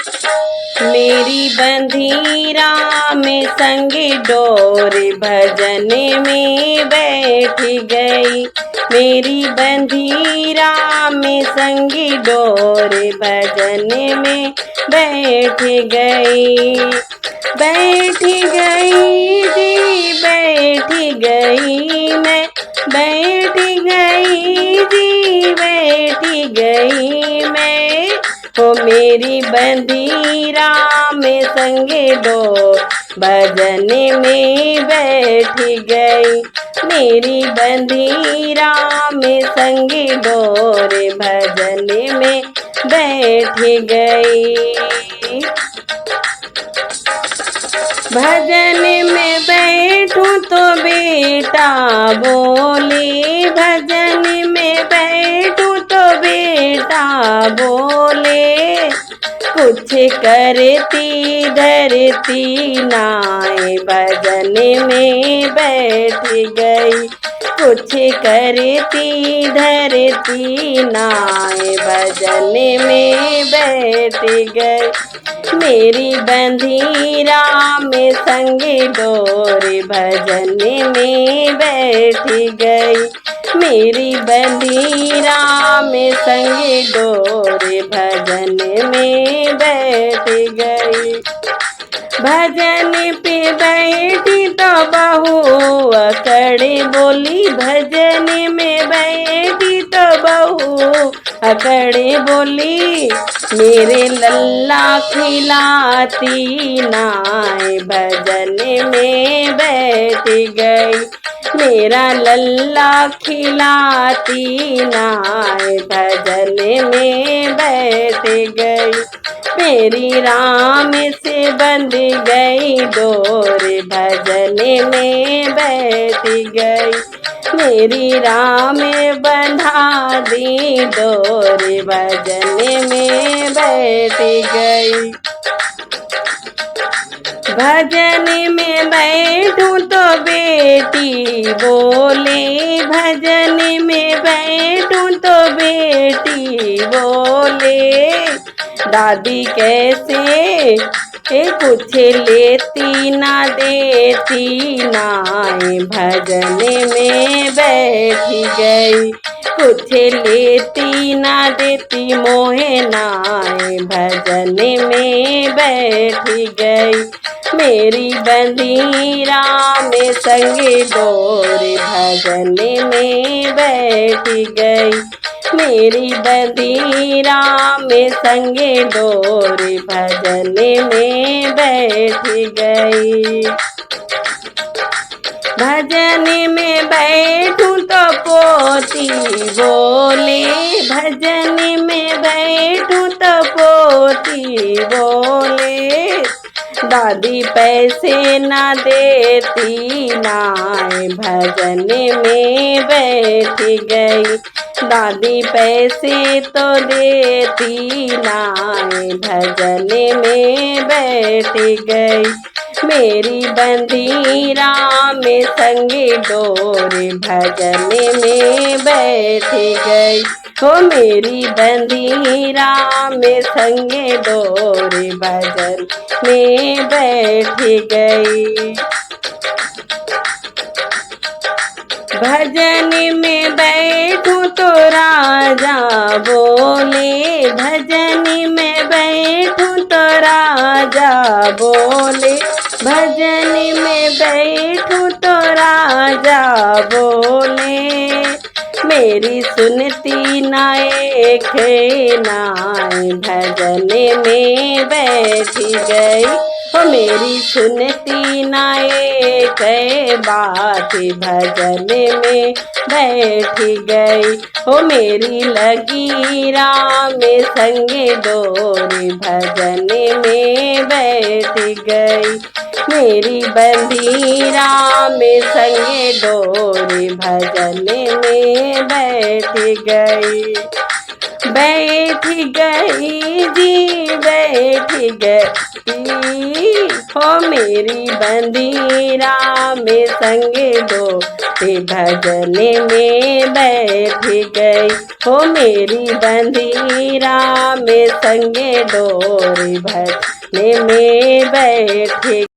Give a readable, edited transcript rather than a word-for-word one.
मेरी बंधी राम संगी डोरे भजन में बैठ गई। मेरी बंधी राम संगी डोरे भजन में बैठ गई। बैठ गई जी बैठ गई मैं, बैठ गई जी बैठ गई मैं। हो मेरी बंदी राम संगे डो भजन में बैठ गई। मेरी बंदी राम संगे डोरे भजन में बैठ गई। भजन में बैठूं तो बेटा बोले, भजन में बैठूं तो बेटा बोले। कुछ करती धरती नाय भजन में बैठ गई। कुछ करती धरती नाय भजन में बैठ गई। मेरी बंधी राम संगे डोरे भजन में बैठ गई। मेरी बंधी राम संगे डोरे भजन में बैठ गई। भजन पे बैठी तो बहू अकड़े बोली, भजन में बैठी तो बहू अकड़े बोली। मेरे लल्ला खिलाती नाय भजन में बैठ गई। मेरा लल्ला खिलाती नाय भजन में बैठ गई। मेरी राम से बंध गई डोरे भजन में बैठ गई। मेरी राम बंधा दी डोरे भजन में बैठ गई। भजन में बैठूं तो बेटी बोले, भजन में बैठूं तो बेटी बोले। दादी कैसे कुछ लेती ना देती नाय भजन में बैठ गई। कुछ लेती ना देती मोहे नाय भजन में बैठ गई। मेरी बंधी राम संगे डोरे भजन में बैठ गई। मेरी बंधी राम संगे डोरे भजन में बैठ गई। भजन में बैठूं तो पोती बोले, भजन में बैठूं तो पोती बोले। दादी पैसे ना देती नाय भजन में बैठ गई। दादी पैसे तो देती नाय भजन में बैठ गई। मेरी बंधी राम संगे डोरे भजन में बैठ गई। हो मेरी बंधी राम संगे डोरे भजन में बैठ गई। भजन में बैठूं तो राजा बोले, भजन में बैठूं तो राजा बोले। भजन में बैठूं तो राजा बोले। मेरी सुनती नाय नाय भजन में बैठ गई। हो मेरी सुनती नाय बात भजन में बैठ गई। हो मेरी लगी राम संगे डोरे भजन में बैठ गई। मेरी बंधी राम संगे डोरे भजन में बैठ गई। बैठ गई जी बैठ गई। हो मेरी बंदीरा में संगे डोरी भजने में बैठ गई। हो मेरी बंदीरा में संगे डोरी भजने में बैठ